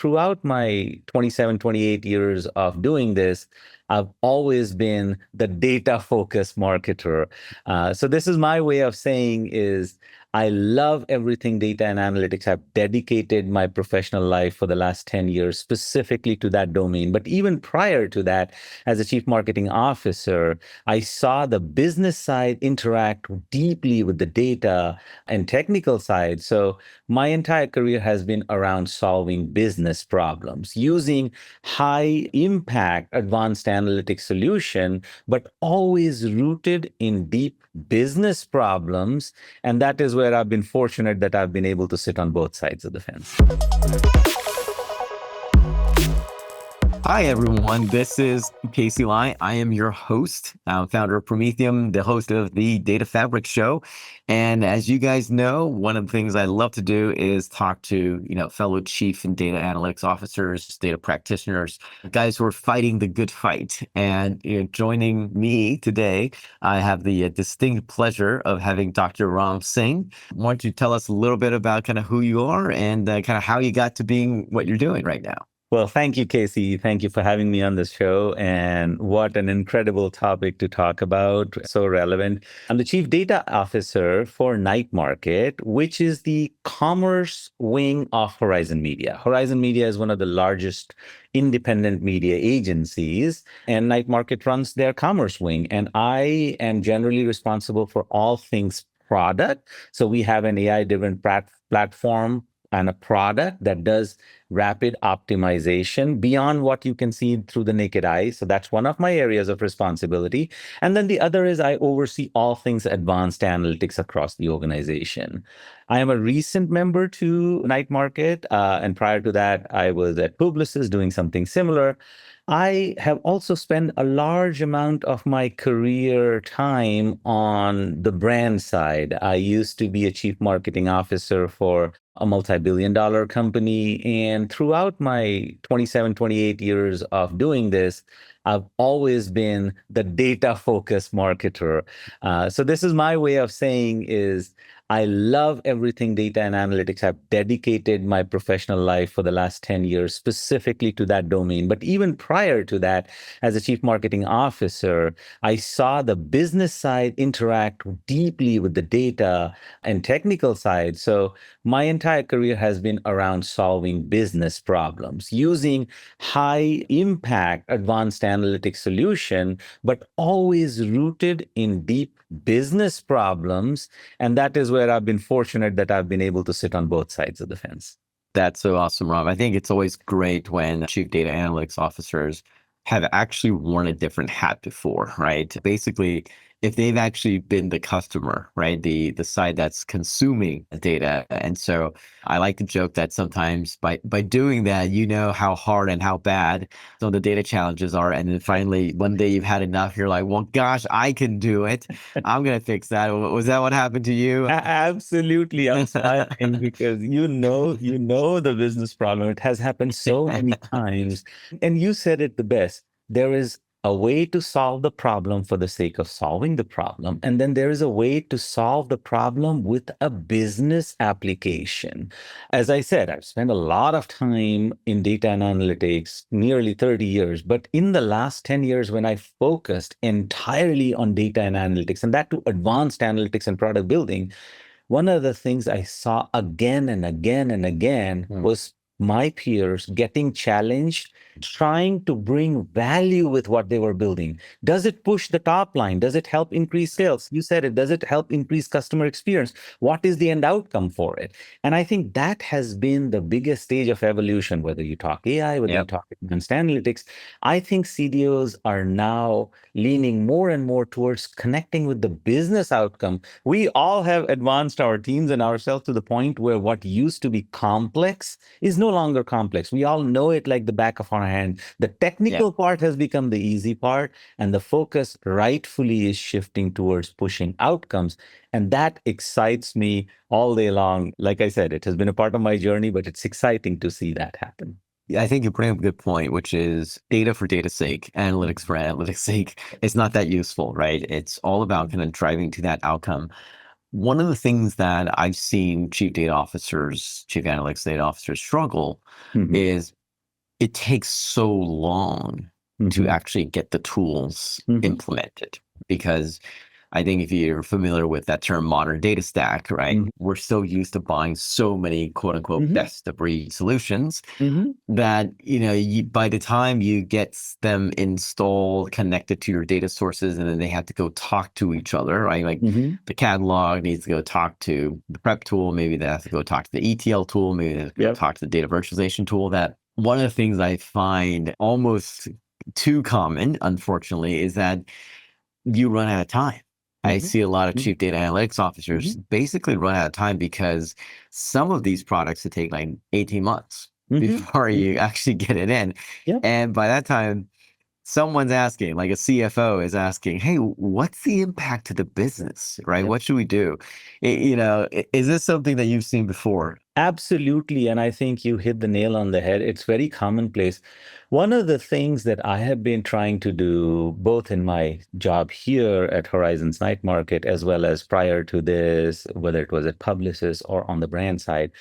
throughout my 27, 28 years of doing this, I've always been the data focused marketer. So this is my way of saying is I love everything data and analytics. I've dedicated my professional life for the last 10 years specifically to that domain. But even prior to that, as a chief marketing officer, I saw the business side interact deeply with the data and technical side. So my entire career has been around solving business problems using high impact advanced analytics solution, but always rooted in deep business problems. And that is where I've been fortunate that I've been able to sit on both sides of the fence. Hi, everyone. This is Kaycee. I am your host, founder of Prometheum, the host of the Data Fabric Show. And as you guys know, one of the things I love to do is talk to, fellow chief and data analytics officers, data practitioners, guys who are fighting the good fight. And joining me today, I have the distinct pleasure of having Dr. Singh. Why don't you tell us a little bit about kind of who you are and kind of how you got to being what you're doing right now? Well, thank you, Kaycee. Thank you for having me on this show. And what an incredible topic to talk about. So relevant. I'm the Chief Data Officer for Night Market, which is the commerce wing of Horizon Media. Horizon Media is one of the largest independent media agencies, and Night Market runs their commerce wing. And I am generally responsible for all things product. So we have an AI-driven platform and a product that does rapid optimization beyond what you can see through the naked eye. So that's one of my areas of responsibility. And then the other is I oversee all things advanced analytics across the organization. I am a recent member to Night Market. And prior to that, I was at Publicis doing something similar. I have also spent a large amount of my career time on the brand side. I used to be a chief marketing officer for a multi-billion-dollar company. And throughout my 27, 28 years of doing this, I've always been the data-focused marketer. So this is my way of saying is I love everything data and analytics. I've dedicated my professional life for the last 10 years specifically to that domain. But even prior to that, as a chief marketing officer, I saw the business side interact deeply with the data and technical side. So my entire career has been around solving business problems using high impact advanced analytics solution, but always rooted in deep business problems. And that is where I've been fortunate that I've been able to sit on both sides of the fence. That's so awesome, Rob. I think it's always great when chief data analytics officers have actually worn a different hat before, right? Basically, if they've actually been the customer, right? The side that's consuming the data. And so I like to joke that sometimes by doing that, how hard and how bad some of the data challenges are. And then finally, one day you've had enough, you're like, well, gosh, I can do it. I'm going to fix that. Was that what happened to you? Absolutely. I'm smiling because you know the business problem. It has happened so many times. And you said it the best. There is a way to solve the problem for the sake of solving the problem. And then there is a way to solve the problem with a business application. As I said, I've spent a lot of time in data and analytics, nearly 30 years. But in the last 10 years, when I focused entirely on data and analytics, and that to advanced analytics and product building, one of the things I saw again and again and again was my peers getting challenged, trying to bring value with what they were building. Does it push the top line? Does it help increase sales? You said it. Does it help increase customer experience? What is the end outcome for it? And I think that has been the biggest stage of evolution, whether you talk AI, whether you talk advanced analytics. I think CDOs are now leaning more and more towards connecting with the business outcome. We all have advanced our teams and ourselves to the point where what used to be complex is no longer complex. We all know it like the back of our hand. The technical part has become the easy part, and the focus rightfully is shifting towards pushing outcomes. And that excites me all day long. Like I said, it has been a part of my journey, but it's exciting to see that happen. Yeah, I think you bring up a good point, which is data for data's sake, analytics for analytics' sake. It's not that useful, right? It's all about kind of driving to that outcome. one of the things that I've seen chief data officers, chief analytics data officers struggle Hmm. is it takes so long to Hmm. actually get the tools Hmm. implemented because I think if you're familiar with that term modern data stack, right? Hmm. We're so used to buying so many quote unquote Hmm. best of breed solutions Hmm. that, by the time you get them installed, connected to your data sources, and then they have to go talk to each other, right? Like Hmm. the catalog needs to go talk to the prep tool, maybe they have to go talk to the ETL tool, maybe they have to go Yep. talk to the data virtualization tool. That one of the things I find almost too common, unfortunately, is that you run out of time. I Hmm. see a lot of Hmm. chief data analytics officers basically run out of time because some of these products could take like 18 months Hmm. before you Hmm. actually get it in. Yep. And by that time, someone's asking, like a CFO is asking, hey, what's the impact to the business, right? Yep. What should we do? Is this something that you've seen before? Absolutely. And I think you hit the nail on the head. It's very commonplace. One of the things that I have been trying to do, both in my job here at Horizons Night Market, as well as prior to this, whether it was at Publicis or on the brand side,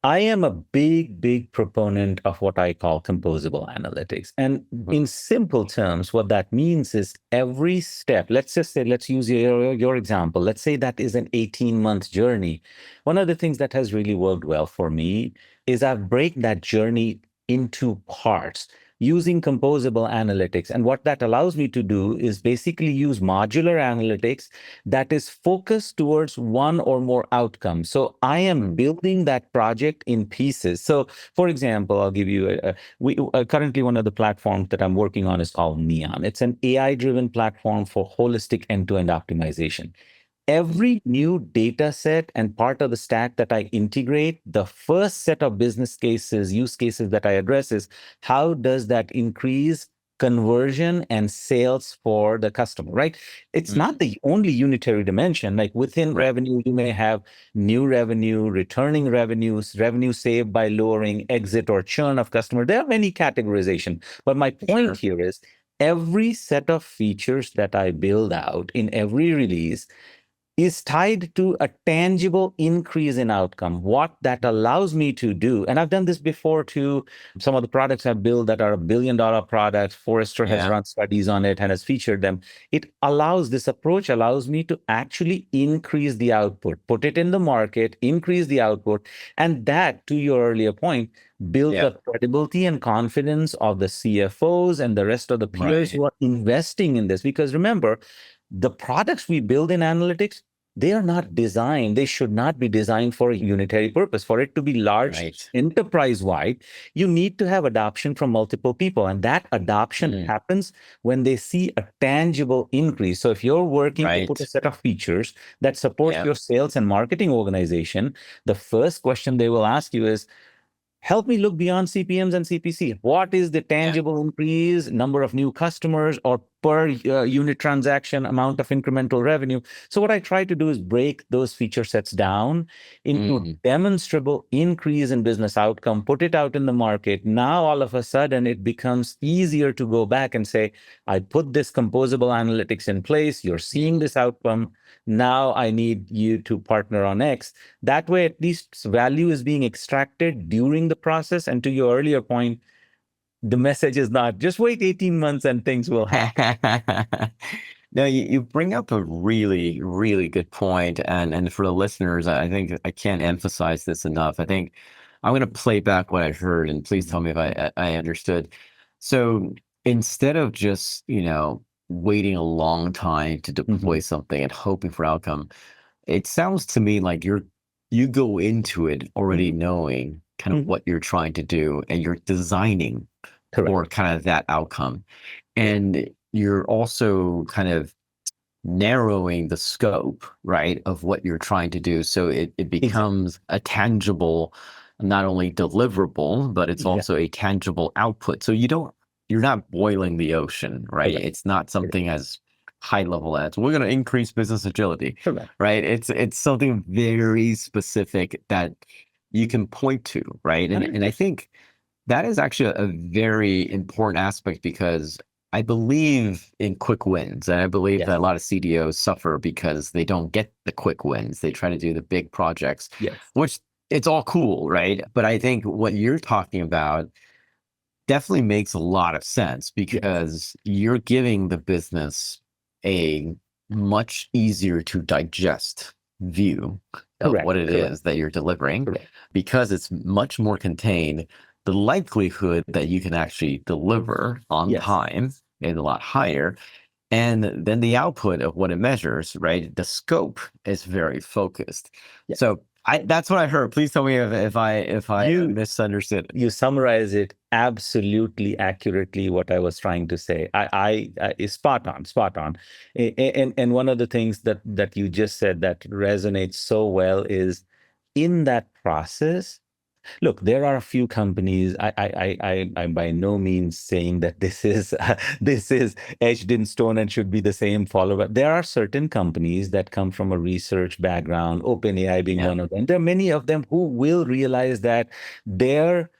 I am a big proponent of what I call composable analytics. And in simple terms, what that means is every step, let's just say, let's use your example. Let's say that is an 18-month journey. One of the things that has really worked well for me is I break that journey into parts using composable analytics. And what that allows me to do is basically use modular analytics that is focused towards one or more outcomes. So I am building that project in pieces. So, for example, I'll give you currently one of the platforms that I'm working on is called Neon. It's an AI-driven platform for holistic end-to-end optimization. Every new data set and part of the stack that I integrate, the first set of business cases, use cases that I address is how does that increase conversion and sales for the customer, right? It's Mm, not the only unitary dimension. Like within right. revenue, you may have new revenue, returning revenues, revenue saved by lowering exit or churn of customer. There are many categorization. But my point Sure. here is every set of features that I build out in every release is tied to a tangible increase in outcome. What that allows me to do, and I've done this before too. Some of the products I've built that are $1 billion products, Forrester has Yeah. run studies on it and has featured them. This approach allows me to actually increase the output, put it in the market, increase the output. And that, to your earlier point, build Yeah. the credibility and confidence of the CFOs and the rest of the peers Right. who are investing in this. Because remember, the products we build in analytics, they are not designed, they should not be designed for a unitary purpose. For it to be large Right. enterprise wide, you need to have adoption from multiple people. And that adoption Mm, happens when they see a tangible increase. So if you're working to put a right. set of features that supports Yeah. your sales and marketing organization, the first question they will ask you is, help me look beyond CPMs and CPC. What is the Yeah. tangible increase, number of new customers, or per unit transaction amount of incremental revenue? So, what I try to do is break those feature sets down into Mm, demonstrable increase in business outcome, put it out in the market. Now, all of a sudden, it becomes easier to go back and say, I put this composable analytics in place. You're seeing this outcome. Now, I need you to partner on X. That way, at least value is being extracted during the process. And to your earlier point, the message is not just wait 18 months and things will happen. No, you bring up a really, really good point, and for the listeners, I think I can't emphasize this enough. I think I'm going to play back what I heard, and please tell Mhm. me if I understood. So instead of just, waiting a long time to deploy Mhm. something and hoping for outcome, it sounds to me like you go into it already Mhm. knowing kind of Mhm. what you're trying to do, and you're designing for Correct. kind of that outcome. Yeah. And you're also kind of narrowing the scope, right, of what you're trying to do. So it Exactly. becomes a tangible, not only deliverable, but it's Yeah. also a tangible output. So you're not boiling the ocean, right? Correct. It's not Correct. something as high level as we're going to increase business agility, Correct. right? It's something very specific that you can point to, right? And I 100%. think that is actually a very important aspect because I believe in quick wins, and I believe that a Yes. lot of CDOs suffer because they don't get the quick wins. They try to do the big projects, Yes. which it's all cool, right? But I think what you're talking about definitely makes a lot of sense Yes. because you're giving the business a much easier to digest view of what Correct. it Correct. is that you're delivering Correct. because it's much more contained. The likelihood that you can actually deliver on Yes. time is a lot higher. And then the output of what it measures, right? The scope is very focused. Yes. So that's what I heard. Please tell me if I You misunderstood. you summarize it absolutely accurately what I was trying to say. Spot on, spot on. And one of the things that you just said that resonates so well is in that process. Look, there are a few companies. I'm by no means saying that this is this is etched in stone and should be the same follower. There are certain companies that come from a research background, OpenAI being Yeah. one of them. There are many of them who will realize that their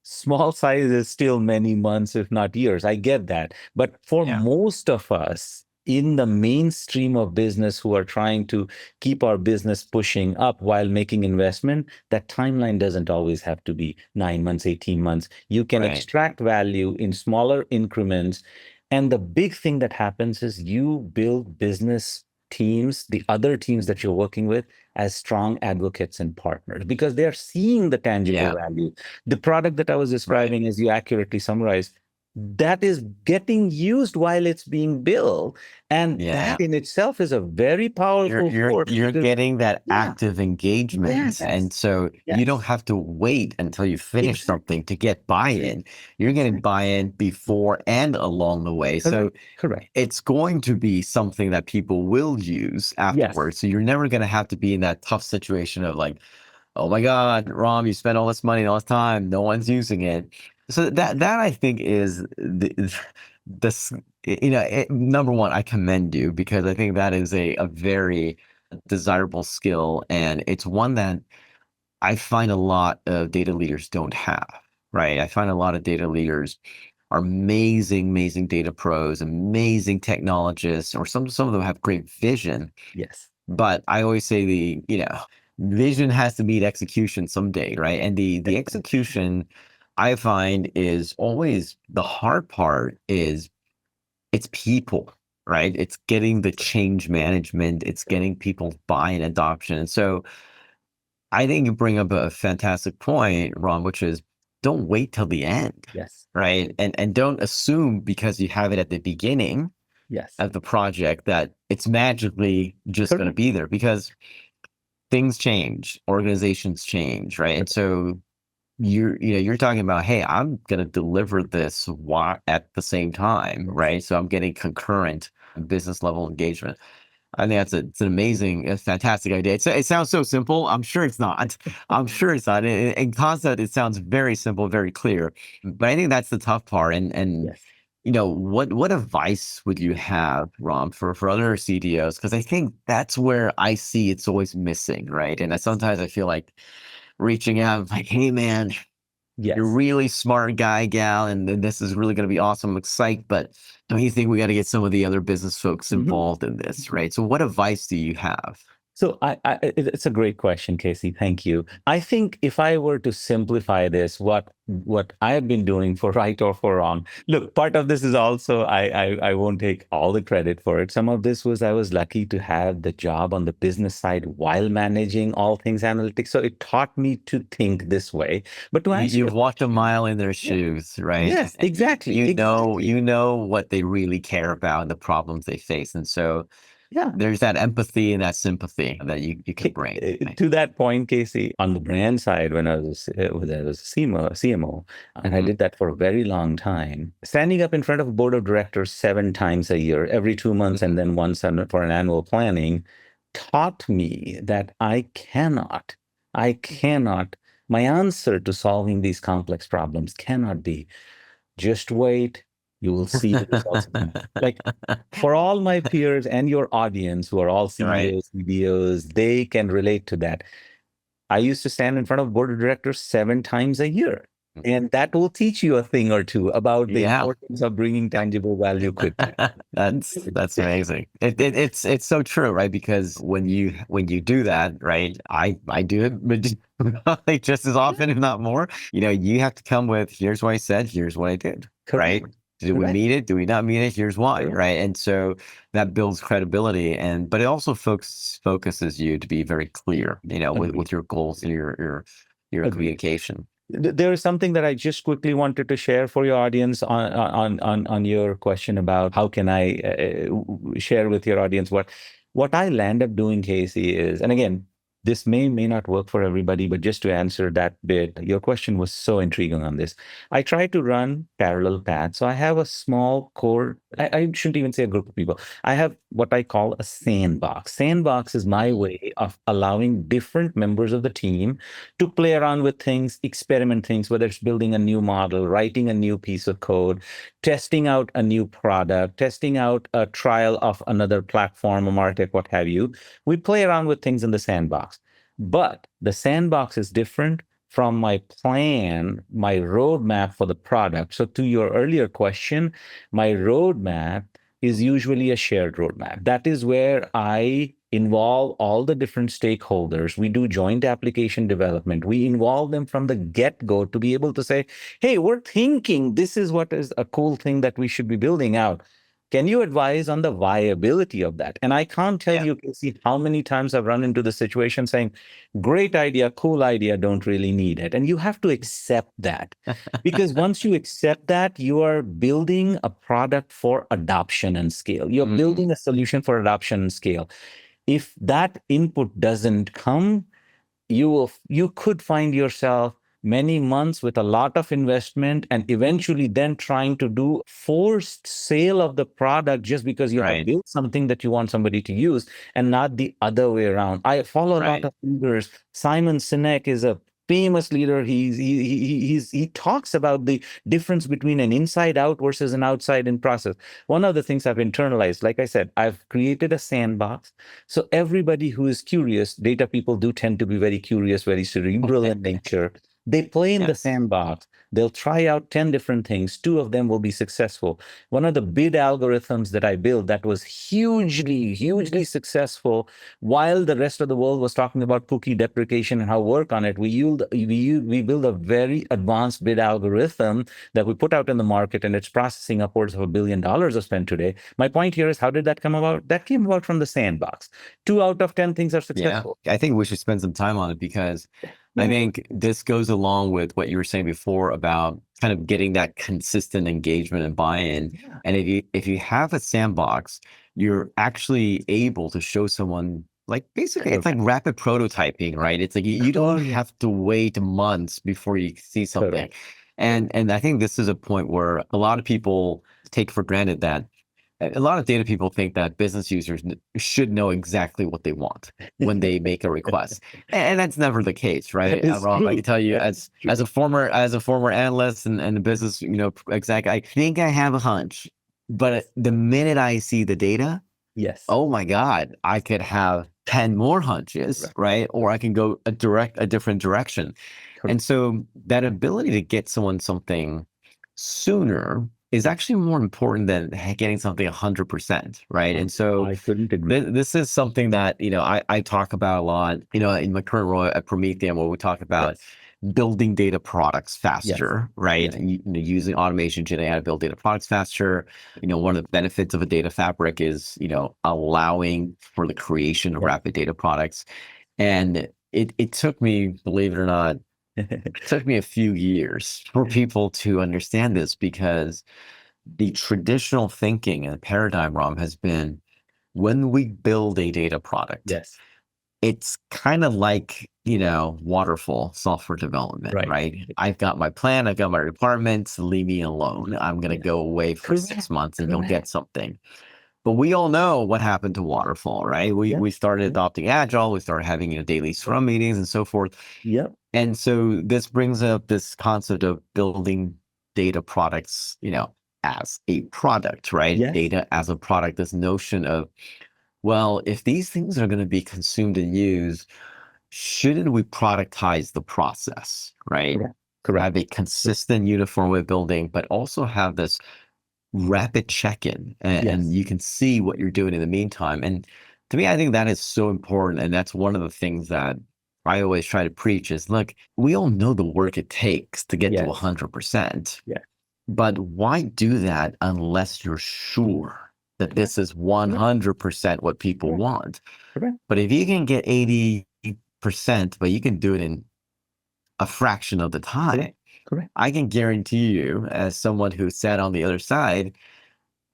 small size is still many months, if not years. I get that. But for Yeah. most of us in the mainstream of business who are trying to keep our business pushing up while making investment, that timeline doesn't always have to be 9 months, 18 months. You can Right. extract value in smaller increments. And the big thing that happens is you build business teams, the other teams that you're working with, as strong advocates and partners because they're seeing the tangible Yeah. value. The product that I was Right. describing, as you accurately summarized, that is getting used while it's being built. And Yeah. that in itself is a very You're powerful you're force you're because, getting that yeah, active engagement. And yes, so you don't yes, have to wait until you finish exactly. something to get buy-in. You're getting Exactly. buy-in before and along the way. So Correct. Correct. it's going to be something that people will use Yes. afterwards. So you're never going to have to be in that tough situation of like, oh my God, Rom, you spent all this money and all this time, no one's using it. So that I think is this, number one, I commend you because I think that is a very desirable skill. And it's one that I find a lot of data leaders don't have, right? I find a lot of data leaders are amazing, amazing data pros, amazing technologists, or some of them have great vision, Yes. but I always say vision has to meet execution someday, right? And the execution I find is always the hard part is it's people, right? It's getting the change management, it's getting people buy-in adoption. And so I think you bring up a fantastic point, Ron, which is don't wait till the end, Yes. right? And don't assume because you have it at the beginning Yes. of the project that it's magically just going to Correct. be there because things change, organizations change, right? And so you're talking about, hey, I'm going to deliver this at the same time, Yes. right? So I'm getting concurrent business level engagement. I think it's an amazing, a fantastic idea. It sounds so simple. I'm sure it's not. I'm sure it's not. In concept, it sounds very simple, very clear. But I think that's the tough part. And Yes. what advice would you have, Rom, for other CDOs? Because I think that's where I see it's always missing, right? And sometimes I feel like reaching out, like, hey, man, you're a Yes. really smart guy, gal, and then this is really going to be awesome. I'm excited, but don't you think we got to get some of the other business folks Mhm. involved in this, right? So, what advice do you have? So it's a great question, Casey. Thank you. I think if I were to simplify this, what I have been doing for right or for wrong. Look, part of this is also I won't take all the credit for it. Some of this was I was lucky to have the job on the business side while managing all things analytics. So it taught me to think this way. But to answer You've your walked a question, mile in their yeah, shoes, right? yes, And exactly, you exactly. know what they really care about and the problems they face, and so Yeah. there's that empathy and that sympathy that you can bring. Right? To that point, Casey, on the brand side, when I was a CMO, and I Mhm. did that for a very long time, standing up in front of a board of directors 7 times a year, every 2 months, and then once for an annual planning, taught me that I cannot, my answer to solving these complex problems cannot be just wait, you will see the results in a month. Like for all my peers and your audience who are all Right. CEOs, CDOs, they can relate to that. I used to stand in front of board of directors 7 times a year. And that will teach you a thing or two about the Yeah. importance of bringing tangible value quickly. That's amazing. It's so true, right? Because when you do that, right? I do it like just as often, if not more. You have to come with, here's what I said, here's what I did, right? Correct. Do we Correct. meet it? Do we not meet it? Here's why, Correct. right? And so that builds credibility, but it also focuses you to be very clear, with Agreed. your goals and your Agreed. communication. There is something that I just quickly wanted to share for your audience on your question about how can I share with your audience what I land up doing, Casey, is, and again, this may not work for everybody, but just to answer that bit, your question was so intriguing on this. I try to run parallel paths. So I have a small core, I shouldn't even say a group of people. I have what I call a sandbox. Sandbox is my way of allowing different members of the team to play around with things, experiment things, whether it's building a new model, writing a new piece of code, testing out a new product, testing out a trial of another platform, a market, what have you. We play around with things in the sandbox. But the sandbox is different from my plan, my roadmap for the product. So, to your earlier question, my roadmap is usually a shared roadmap. That is where I involve all the different stakeholders. We do joint application development. We involve them from the get go to be able to say, hey, we're thinking this is what is a cool thing that we should be building out. Can you advise on the viability of that? And I can't tell Yeah. you, Casey, how many times I've run into the situation saying, great idea, cool idea, don't really need it. And you have to accept that. Because once you accept that, you are building a product for adoption and scale. You're Mhm. building a solution for adoption and scale. If that input doesn't come, you could find yourself many months with a lot of investment and eventually then trying to do forced sale of the product just because you have Right. built something that you want somebody to use and not the other way around. I follow a lot Right. of leaders. Simon Sinek is a famous leader. He talks about the difference between an inside out versus an outside in process. One of the things I've internalized, like I said, I've created a sandbox. So everybody who is curious, data people do tend to be very curious, very cerebral in nature. They play in the Yes. sandbox. They'll try out 10 different things. Two of them will be successful. One of the bid algorithms that I built that was hugely successful while the rest of the world was talking about cookie deprecation and how work on it, we build a very advanced bid algorithm that we put out in the market, and it's processing upwards of $1 billion of spend today. My point here is, how did that come about? That came about from the sandbox. 2 out of 10 things are Yeah. successful. I think we should spend some time on it because I Yeah. think this goes along with what you were saying before about kind of getting that consistent engagement and buy-in. Yeah. And if you have a sandbox, you're actually able to show someone, like, basically it's like Correct. rapid prototyping, right? It's like you don't Oh, yeah. have to wait months before you see something. Correct. And I think this is a point where a lot of people take for granted that a lot of data people think that business users should know exactly what they want when they make a request, and that's never the case, right? That is Rob, I can true. tell you, That as is as true. a former analyst and a business exec, I think I have a hunch, but the minute I see the data, Yes. oh my God, I could have 10 more hunches, Correct. right? Or I can go a different direction. And Correct. so that ability to get someone something sooner is actually more important than getting something 100%, right? And so I couldn't agree. this is something that, I talk about a lot, in my current role at Prometheum, where we talk about Yes. building data products Yes. faster, right? Yes. And using automation, Gen AI to build data products faster. One of the benefits of a data fabric is, allowing for the creation of Yep. rapid data products. And it took me, believe it or not, it took me a few years for people to understand this, because the traditional thinking and paradigm, Rom, has been, when we build a data product, Yes. it's kind of like, waterfall software development, Right. right? I've got my plan, I've got my requirements, leave me alone. I'm going to Yes. go away for Correct. 6 months and you'll get Correct. something. But we all know what happened to waterfall, right? We Yep. we started Yep. adopting agile, we started having, daily Yep. scrum meetings and so forth. Yep. And so this brings up this concept of building data products, as a product, right? Yes. Data as a product, this notion of, well, if these things are going to be consumed and used, shouldn't we productize the process, right? Correct. Correct. have a consistent, uniform way of building, but also have this rapid check-in, and Yes. you can see what you're doing in the meantime. And to me, I think that is so important. And that's one of the things that I always try to preach is, look, we all know the work it takes to get to Yes. 100%, Yeah. but why do that unless you're sure that Correct. this is Correct. 100% what people Correct. want? Correct. But if you can get 80%, but you can do it in a fraction of the time, Correct. Correct. I can guarantee you, as someone who sat on the other side,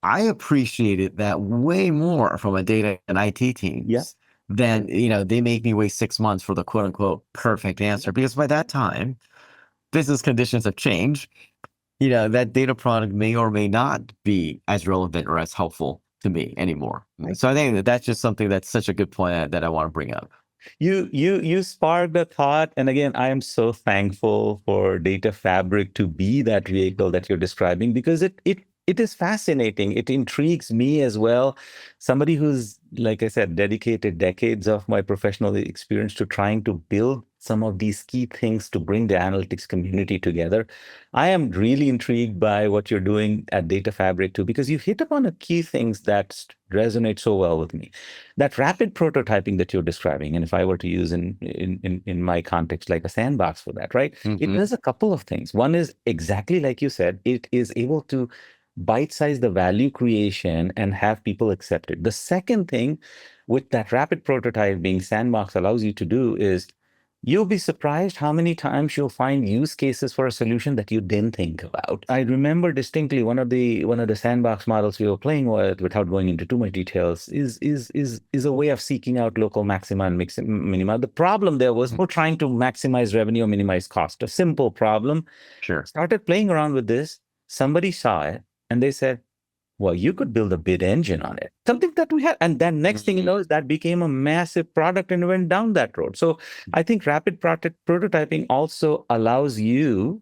I appreciated that way more from a data and IT Yeah. teams than, they make me wait 6 months for the quote unquote perfect answer. Because by that time, business conditions have changed. That data product may or may not be as relevant or as helpful to me anymore. I So I think that that's just something that's such a good point that I want to bring up. You sparked a thought, and again, I am so thankful for Data Fabric to be that vehicle that you're describing, because it is fascinating. It intrigues me as well. Somebody who's, like I said, dedicated decades of my professional experience to trying to build some of these key things to bring the analytics community together. I am really intrigued by what you're doing at Data Fabric too, because you hit upon a key things that resonate so well with me. That rapid prototyping that you're describing, and if I were to use in my context like a sandbox for that, right? It Hmm. does a couple of things. One is exactly like you said, it is able to bite-size the value creation and have people accept it. The second thing with that rapid prototyping sandbox allows you to do is you'll be surprised how many times you'll find use cases for a solution that you didn't think about. I remember distinctly one of the sandbox models we were playing with, without going into too much details, is a way of seeking out local maxima and minima. The problem there was more trying to maximize revenue or minimize cost. A simple problem. Sure. Started playing around with this. Somebody saw it and they said, well, you could build a bid engine on it, something that we had. And then next thing you Mhm. know, is that became a massive product and went down that road. So I think rapid prototyping also allows you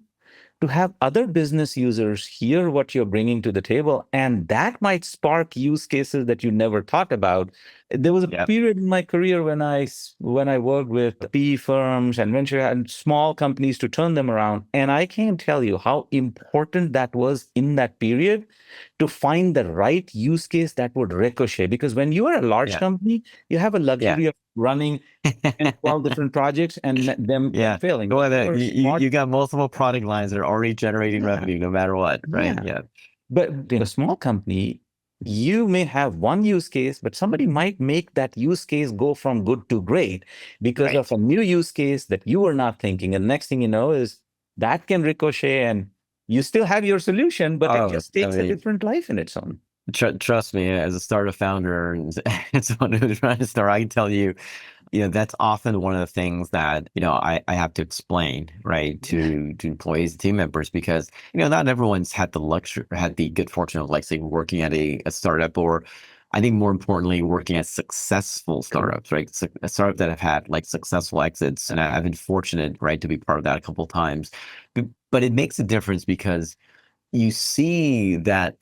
to have other business users hear what you're bringing to the table, and that might spark use cases that you never thought about. There was a Yep. period in my career when I worked with PE firms and venture and small companies to turn them around, and I can't tell you how important that was in that period to find the right use case that would ricochet. Because when you are a large Yeah. company, you have a Yeah. luxury of running 10, 12 different projects and them Yeah. failing. Go When ahead. you're a small You got multiple product lines that are already generating yeah, revenue no matter what, right? yeah. Yeah. But in a small company, you may have one use case, but somebody might make that use case go from good to great because of Right. a new use case that you were not thinking. And next thing you know is that can ricochet and you still have your solution, but it Oh, just I takes a mean, different life in its own. trust me, as a startup founder and someone who's trying to start, I can tell you, that's often one of the things that, I have to explain, right, Yeah. to employees and team members, because, not everyone's had the luxury, had the good fortune of, like, say, working at a startup, or I think more importantly, working at successful Correct. startups, right? A startup that have had like successful exits. And I've been fortunate, right, to be part of that a couple of times. But it makes a difference because you see that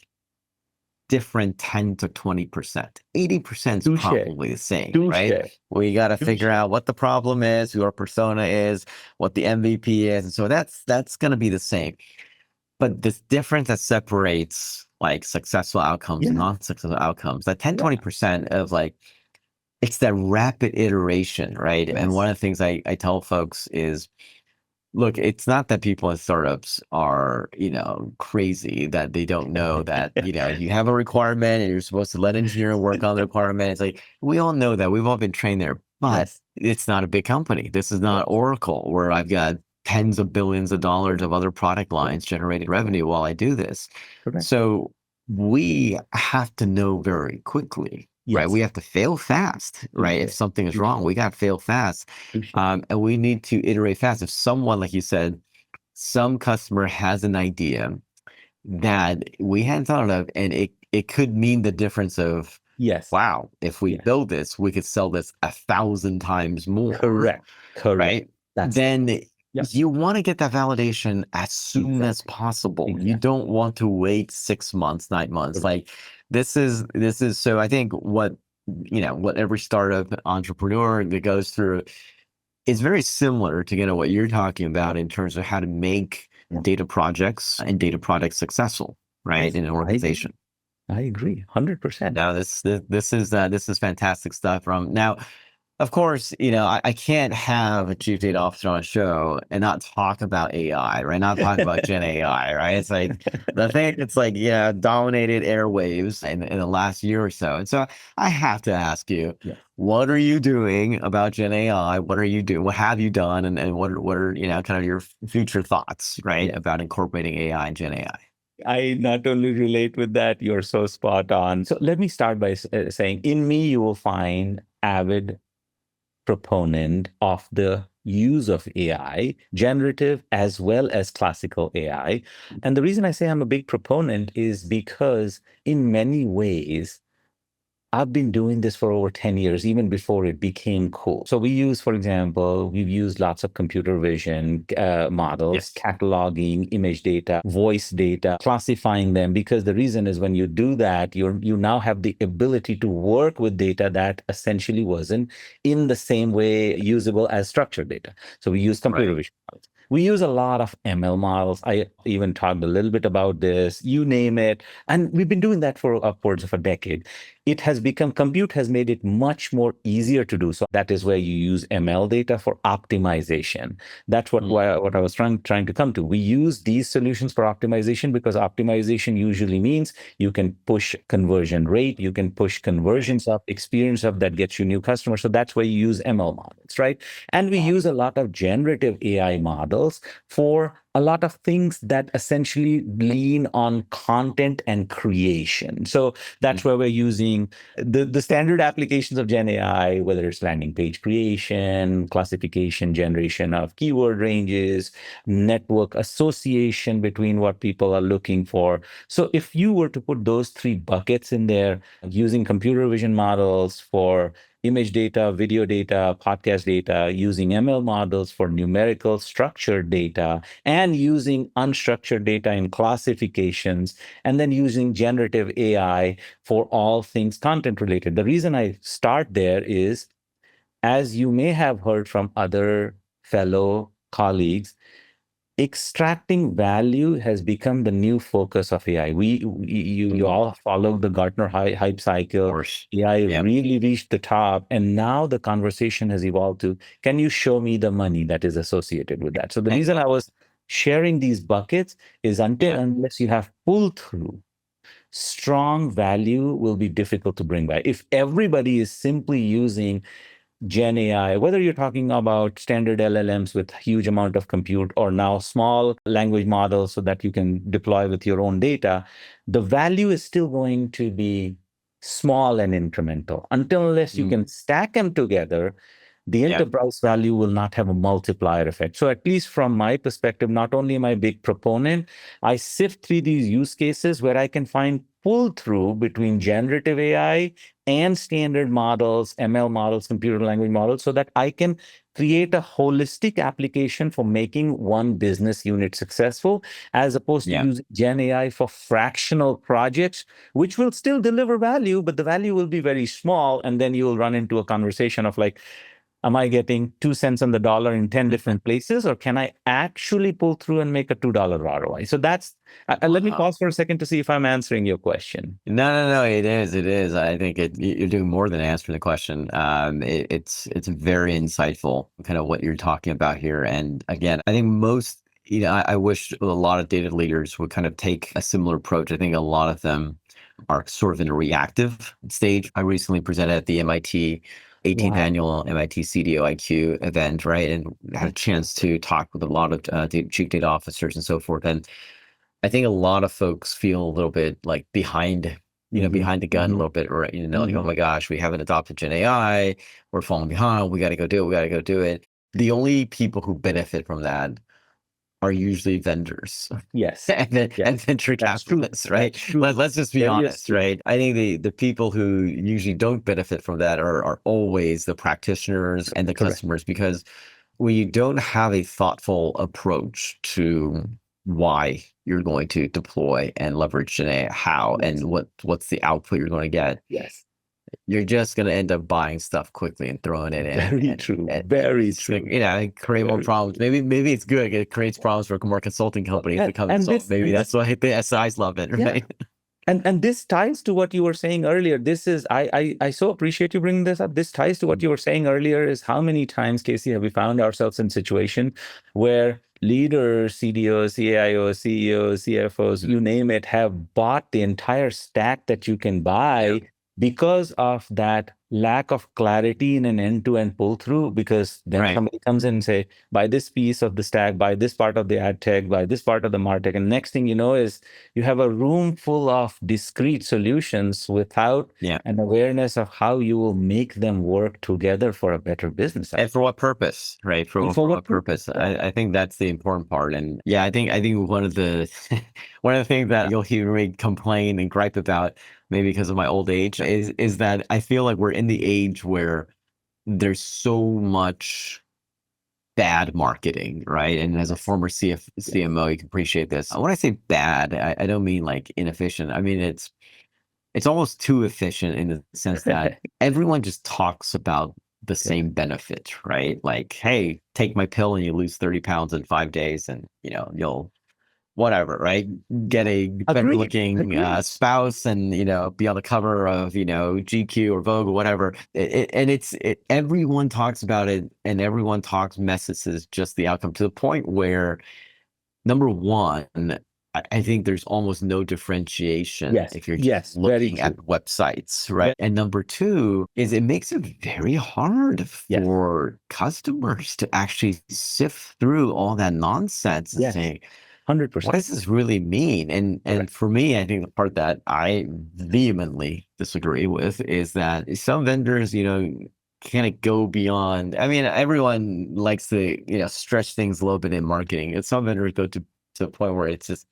different 10 to 20%. 80% is Touche. probably the same, right? Touche. We got to figure Touche. out what the problem is, who our persona is, what the MVP is. And so that's going to be the same. But this difference that separates like successful outcomes and Yeah. non-successful outcomes, that 10, Yeah. 20% of like, it's that rapid iteration, right? And one Yes. of the things I tell folks is, look, it's not that people in startups are, crazy, that they don't know that, you have a requirement and you're supposed to let engineering work on the requirement. It's like, we all know that. We've all been trained there, but Yes. it's not a big company. This is not Yes. Oracle, where I've got tens of billions of dollars of other product Correct. lines generating Correct. revenue while I do this. Correct. So we have to know very quickly, right? We Yes. have to fail fast, right? If Touche. something is wrong, Touche. we got to fail fast. Touche. And we need to iterate fast. If someone, like you said, some customer has an idea that we hadn't thought of, and it could mean the difference of, Yes. wow, if we Yes. build this, we could sell this 1,000 times more, Correct. Correct. right? That's the Then yep. you want to get that validation as soon as Exactly. possible. You Exactly. don't want to wait 6 months, 9 months. Correct. Like this is so I think what every startup entrepreneur that goes through, It's very similar to what you're talking about in terms of how to make Yeah. data projects and data products successful, right, Yes, in an organization. I agree, 100%. Now, this is fantastic stuff. Now, of course, I can't have a chief data officer on a show and not talk about AI, right? Not talk about Gen AI, right? It's like the thing. It's like dominated airwaves in the last year or so. And so I have to ask you, Yes. what are you doing about Gen AI? What are you doing? What have you done? And what are kind of your future thoughts, right, Yes. about incorporating AI and Gen AI? I not only relate with that, you're so spot on. So let me start by saying, in me, you will find avid proponent of the use of AI, generative as well as classical AI. And the reason I say I'm a big proponent is because in many ways, I've been doing this for over 10 years, even before it became cool. So we use, for example, we've used lots of computer vision models, Yes. cataloging image data, voice data, classifying them, because the reason is when you do that, you now have the ability to work with data that essentially wasn't in the same way usable as structured data. So we use computer Right. vision models. We use a lot of ML models. I even talked a little bit about this, you name it. And we've been doing that for upwards of a decade. It has become, compute has made it much more easier to do. So that is where you use ML data for optimization. That's Mm. what I was trying to come to. We use these solutions for optimization because optimization usually means you can push conversion rate, you can push Right. conversions up, experience up, that gets you new customers. So that's where you use ML models, right? And we use a lot of generative AI models for a lot of things that essentially lean on content and creation. So that's Mm. where we're using the standard applications of Gen AI, whether it's landing page creation, classification, generation of keyword ranges, network association between what people are looking for. So if you were to put those three buckets in there, using computer vision models for image data, video data, podcast data, using ML models for numerical structured data, and using unstructured data in classifications, and then using generative AI for all things content related. The reason I start there is, as you may have heard from other fellow colleagues, extracting value has become the new focus of AI. You Mm. all follow the Gartner hype Of cycle. course. AI Yep. really reached the top, and now the conversation has evolved to, can you show me the money that is associated with that? So the reason I was sharing these buckets is, until Yeah. unless you have pull through, strong value will be difficult to bring by. If everybody is simply using Gen AI, whether you're talking about standard LLMs with huge amount of compute or now small language models so that you can deploy with your own data, the value is still going to be small and incremental. Until unless you Mm. can stack them together, the Yeah. enterprise value will not have a multiplier effect. So at least from my perspective, not only am I a big proponent, I sift through these use cases where I can find pull through between generative AI and standard models, ML models, computer language models, so that I can create a holistic application for making one business unit successful, as opposed to Yeah. using Gen AI for fractional projects, which will still deliver value, but the value will be very small. And then you will run into a conversation of like, am I getting 2 cents on the dollar in 10 different places, or can I actually pull through and make a $2 ROI? So that's, let me Wow. pause for a second to see if I'm answering your question. No, no, no. It is. It is. I think you're doing more than answering the question. It's very insightful, kind of what you're talking about here. And again, I think most, I wish a lot of data leaders would kind of take a similar approach. I think a lot of them are sort of in a reactive stage. I recently presented at the MIT 18th Wow. annual MIT CDO IQ event, right, and had a chance to talk with a lot of chief data officers and so forth. And I think a lot of folks feel a little bit like behind, Hmm. behind the gun a Hmm. little bit, right? Like, oh Hmm. my gosh, we haven't adopted Gen AI, we're falling behind, we got to go do it, we got to go do it. The only people who benefit from that are usually vendors Yes. and Yes. venture That's true. capitalists, right? That's true. Let's just be Very honest, astute. right? I think the people who usually don't benefit from that are always the practitioners and the Correct. customers, because when you don't have a thoughtful approach to why you're going to deploy and leverage Gen AI, how Yes. and what's the output you're going to get, Yes. you're just going to end up buying stuff quickly and throwing it in, Very true. and Very it's like, true. create more Very problems. Maybe it's good. It creates problems for more consulting companies to come and and solve. this Maybe and that's this why the SIs love it, yeah. right? And this ties to what you were saying earlier. This is I so appreciate you bringing this up. This ties to what you were saying earlier. Is how many times, Kaycee, have we found ourselves in situation where leaders, CDOs, CIOs, CEOs, CFOs, you name it, have bought the entire stack that you can Yeah. buy because of that lack of clarity in an end-to-end pull-through. Because then Right. somebody comes in and say, buy this piece of the stack, buy this part of the ad tech, buy this part of the martech, and next thing you know is you have a room full of discrete solutions without Yeah. an awareness of how you will make them work together for a better business And outcome. for what purpose, right? And For for what what purpose? purpose? Yeah. I think that's the important part. And yeah, I think one of the one of the things that you'll hear me complain and gripe about, maybe because of my old age, is that I feel like we're in the age where there's so much bad marketing, right? And as a Yes. former Yes. CMO, you can appreciate this. When I say bad, I don't mean like inefficient. I mean it's almost too efficient in the sense that everyone just talks about the Yeah. same benefit, right? Like, hey, take my pill and you lose 30 pounds in 5 days and you'll whatever, right? Get a better Agreed. looking Agreed. spouse and, be on the cover of, GQ or Vogue or whatever. Everyone talks about it and everyone talks messages just the outcome to the point where number one, I think there's almost no differentiation Yes. if you're just Yes. Very looking at true. websites, right? And number two is it makes it very hard Yes. for customers to actually sift through all that nonsense and Yes. say, what 100%. does this really mean? And Correct. for me, I think the part that I vehemently disagree with is that some vendors, kind of go beyond. I mean, everyone likes to, stretch things a little bit in marketing. And some vendors go to a point where it's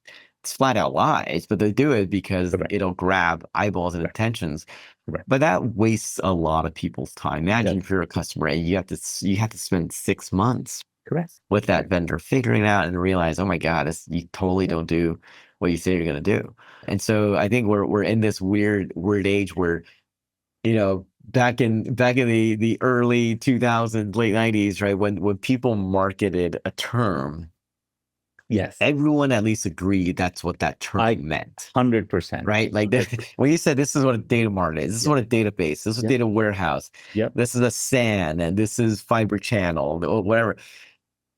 flat out lies, but they do it because Correct. it'll grab eyeballs and Correct. attentions. Correct. But that wastes a lot of people's time. Imagine Yes. if you're a customer and you have to spend 6 months Correct. with that Correct. vendor, figuring it out and realize, oh my God, you totally Yeah. don't do what you say you're going to do. And so I think we're in this weird age where, back in the early 2000s, late 90s, right? When people marketed a term, Yes. everyone at least agreed that's what that term I meant. 100%. Right? Like 100%. when you said this is what a data mart is, this is Yeah. what a database, this is a Yeah. data warehouse, Yep. this is a SAN, and this is fiber channel, or whatever.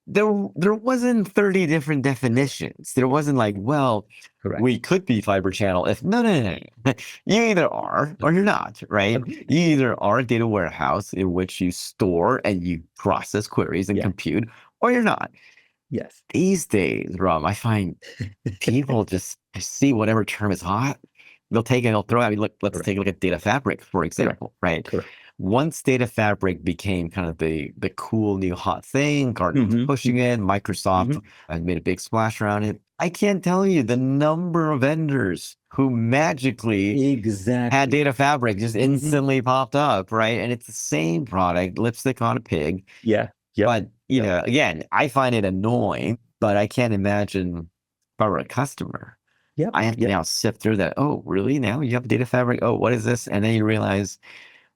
There wasn't 30 different definitions. There wasn't like, well, Correct. we could be fiber channel if no. You either are or you're not, right? Agreed. You either are a data warehouse in which you store and you process queries and Yeah. compute, or you're not. Yes. These days, Rob, I find people just see whatever term is hot. They'll take it and they'll throw it. I mean, look, let's Correct. take a look at data fabric, for Correct. example, right? Correct. Once data fabric became kind of the cool new hot thing, Gartner was Mm-hmm. pushing it, Microsoft Mm-hmm. has made a big splash around it. I can't tell you the number of vendors who magically had Exactly. data fabric just Mm-hmm. instantly popped up, right? And it's the same product, lipstick on a pig. Yeah. Yep. But, Yep. again, I find it annoying, but I can't imagine if I were a customer. Yep. I have to Yep. now sift through that. Oh, really? Now you have data fabric? Oh, what is this? And then you realize,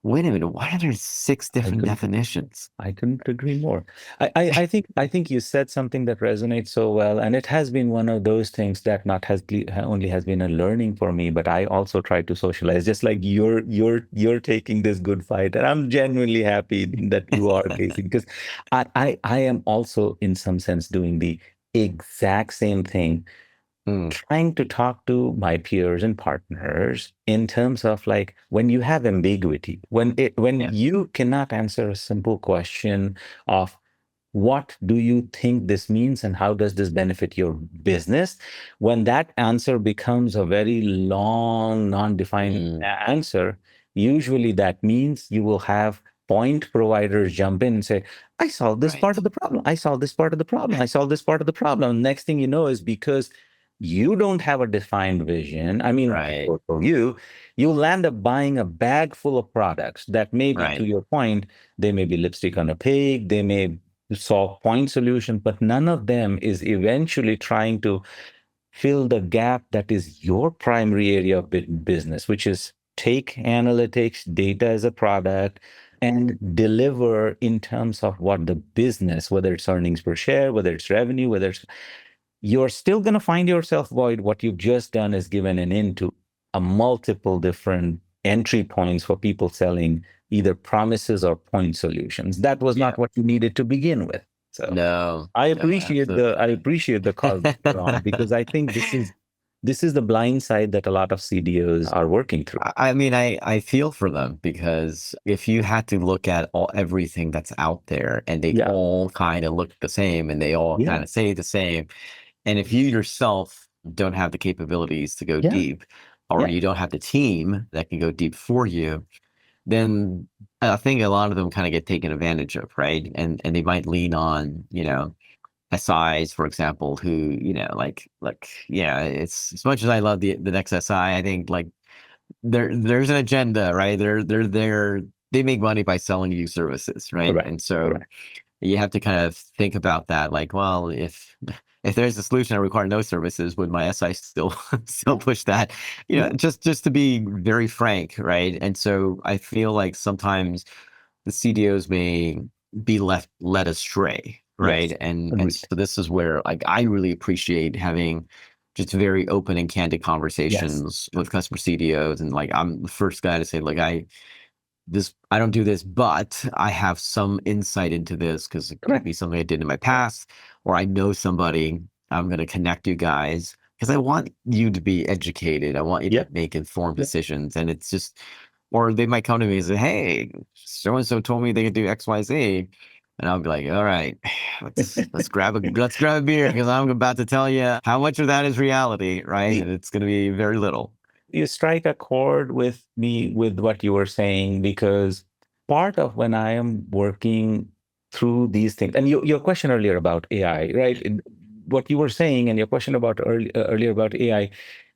wait a minute, why are there six I different couldn't definitions? I couldn't agree more. I think you said something that resonates so well, and it has been one of those things that not has only has been a learning for me, but I also try to socialize. Just like you're taking this good fight, and I'm genuinely happy that you are, Casey, because I am also in some sense doing the exact same thing, Mm, trying to talk to my peers and partners in terms of like when you have ambiguity, when yeah, you cannot answer a simple question of what do you think this means and how does this benefit your business, when that answer becomes a very long non-defined mm, answer, usually that means you will have point providers jump in and say, I solved this part right, of the problem, I solved this part of the problem, I solved this part of the problem. Next thing you know is because you don't have a defined vision. I mean, right, for you, you'll land up buying a bag full of products that may be, to right, your point, they may be lipstick on a pig, they may solve point solutions, but none of them is eventually trying to fill the gap that is your primary area of business, which is take analytics, data as a product, and deliver in terms of what the business, whether it's earnings per share, whether it's revenue, whether it's, you're still going to find yourself void. What you've just done is given an into a multiple different entry points for people selling either promises or point solutions. That was Yeah. not what you needed to begin with. So No, I no, appreciate the I absolutely. appreciate the call that you're on, because I think this is the blind side that a lot of CDOs are working through. I mean, I feel for them because if you had to look at everything that's out there and they Yeah, all kind of look the same and they all yeah, kind of say the same, and if you yourself don't have the capabilities to go yeah, deep, or yeah, you don't have the team that can go deep for you, then I think a lot of them kind of get taken advantage of, right? And they might lean on, SIs, for example, who, yeah, it's as much as I love the next SI, I think like there's an agenda, right? They make money by selling you services, right? correct, And so correct. you have to kind of think about that, like, well, if there's a solution that require no services, would my SI still still Yeah, push that? yeah, Just to be very frank, right? And so I feel like sometimes the CDOs may be led astray, yes, right? And agreed. so this is where like I really appreciate having just very open and candid Yes, conversations with customer CDOs, and like I'm the first guy to say like I don't do this, but I have some insight into this because it could correct. be something I did in my past, or I know somebody. I'm going to connect you guys because I want you to be educated. I want you to Yeah, make informed yeah. decisions. And it's just, or they might come to me and say, "Hey, so and so told me they could do X, Y, Z," and I'll be like, "All right, let's grab a beer because I'm about to tell you how much of that is reality, right? And it's going to be very little." You strike a chord with me with what you were saying, because part of when I am working through these things, and your question earlier about AI, right? What you were saying and your question about earlier about AI,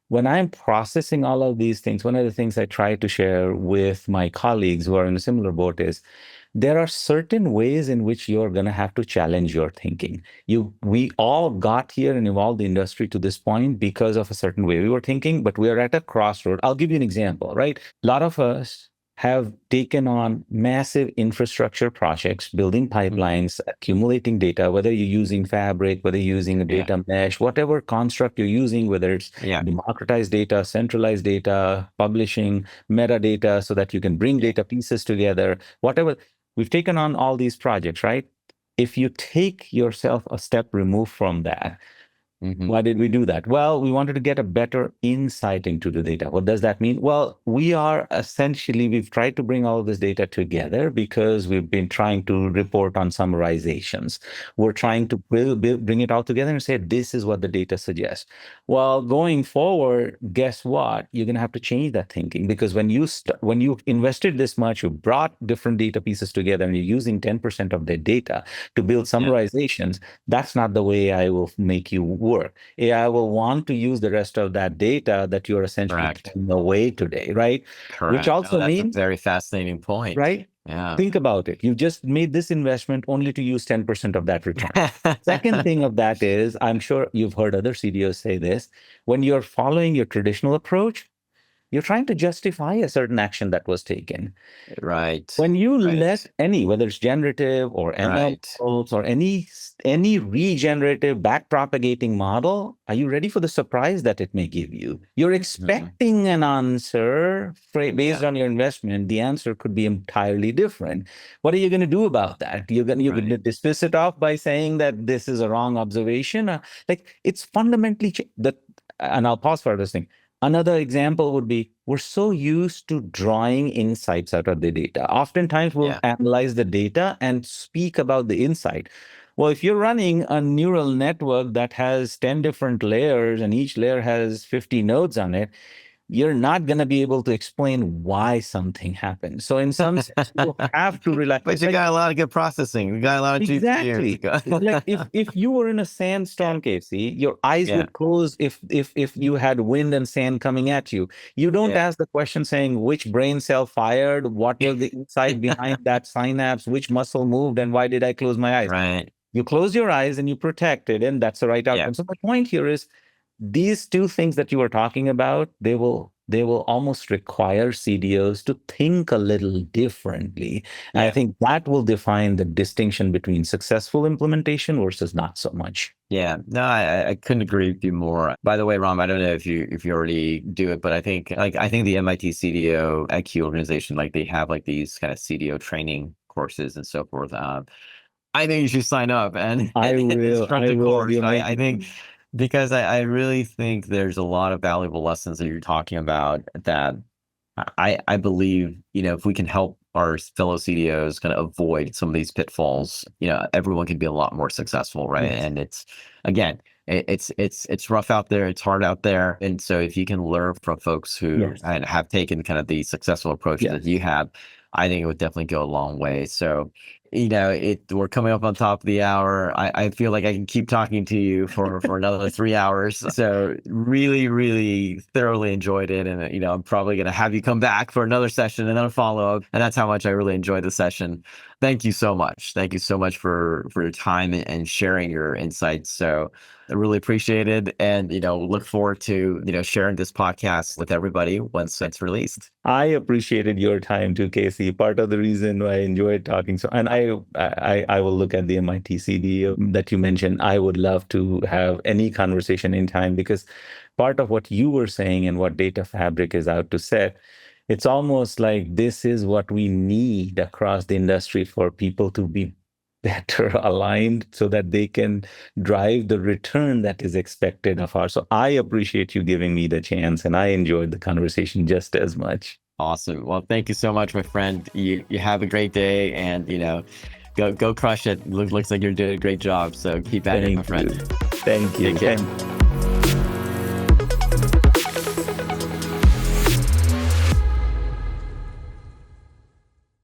when I'm processing all of these things, one of the things I try to share with my colleagues who are in a similar boat is there are certain ways in which you're going to have to challenge your thinking. We all got here and evolved the industry to this point because of a certain way we were thinking, but we are at a crossroad. I'll give you an example, right? A lot of us have taken on massive infrastructure projects, building Mhm. pipelines, accumulating data, whether you're using Fabric, whether you're using a Yeah. data mesh, whatever construct you're using, whether it's Yeah. democratized data, centralized data, publishing metadata so that you can bring Yeah. data pieces together, whatever. We've taken on all these projects, right? If you take yourself a step removed from that, Hmm. why did we do that? Well, we wanted to get a better insight into the data. What does that mean? Well, we've tried to bring all of this data together because we've been trying to report on summarizations. We're trying to bring it all together and say, this is what the data suggests. Well, going forward, guess what? You're going to have to change that thinking, because when you invested this much, you brought different data pieces together and you're using 10% of their data to build Yeah. summarizations. That's not the way AI will make you work. AI will want to use the rest of that data that you're essentially Correct. throwing away today, right? Which Correct. No, also that's a means, very fascinating point. right? Yeah. Think about it. You just made this investment only to use 10% of that return. Second thing of that is, I'm sure you've heard other CDOs say this, when you're following your traditional approach, you're trying to justify a certain action that was taken. Right. When you let Right. any, whether it's generative or ML Right. models or any regenerative back propagating model, are you ready for the surprise that it may give you? You're Mhm. expecting an answer based Yeah. on your investment. The answer could be entirely different. What are you going to do about that? You're going to Right. dismiss it off by saying that this is a wrong observation. Like, it's fundamentally that. And I'll pause for this thing. Another example would be, we're so used to drawing insights out of the data. Oftentimes, we'll Yeah. analyze the data and speak about the insight. Well, if you're running a neural network that has 10 different layers and each layer has 50 nodes on it, you're not going to be able to explain why something happened. So, in some sense, you have to rely. But you Like, got a lot of good processing. You got a lot of GPUs. You exactly. Like, got if you were in a yeah. sandstorm, Casey, your eyes Yeah. would close if you had wind and sand coming at you. You don't Yeah. ask the question saying which brain cell fired, what was the insight behind that synapse, which muscle moved, and why did I close my eyes? Right. You close your eyes and you protect it, and that's the right Yeah. outcome. So my point here is, these two things that you were talking about, they will they will almost require CDOs to think a little differently. And I Yeah. think that will define the distinction between successful implementation versus not so much. Yeah, no, I couldn't agree with you more. By the way, Ram, I don't know if you already do it, but I think the MIT CDO IQ organization, like they have like these kind of CDO training courses and so forth. I think you should sign up and, I and will. instruct I a will. course. You're I think making. because I really think there's a lot of valuable lessons that you're talking about that I believe, if we can help our fellow CDOs kind of avoid some of these pitfalls, everyone can be a lot more successful, right? Yes. And again, it's rough out there, it's hard out there. And so if you can learn from folks who Yes. have taken kind of the successful approaches that Yes. you have, I think it would definitely go a long way. So, we're coming up on top of the hour. I feel like I can keep talking to you for another 3 hours. So really, really thoroughly enjoyed it. And, I'm probably going to have you come back for another session, another follow up. And that's how much I really enjoyed the session. Thank you so much. Thank you so much for your time and sharing your insights. So I really appreciate it. And, look forward to, sharing this podcast with everybody once it's released. I appreciated your time too, Casey. Part of the reason why I enjoyed talking. So, and I will look at the MIT CDO that you mentioned. I would love to have any conversation in time because part of what you were saying and what Data Fabric is out to set, it's almost like this is what we need across the industry for people to be better aligned so that they can drive the return that is expected of us. So I appreciate you giving me the chance and I enjoyed the conversation just as much. Awesome. Well, thank you so much, my friend. You have a great day and, go crush it. Looks like you're doing a great job. So keep at it, my Thank you. friend. Thank you. Take care. Thank you.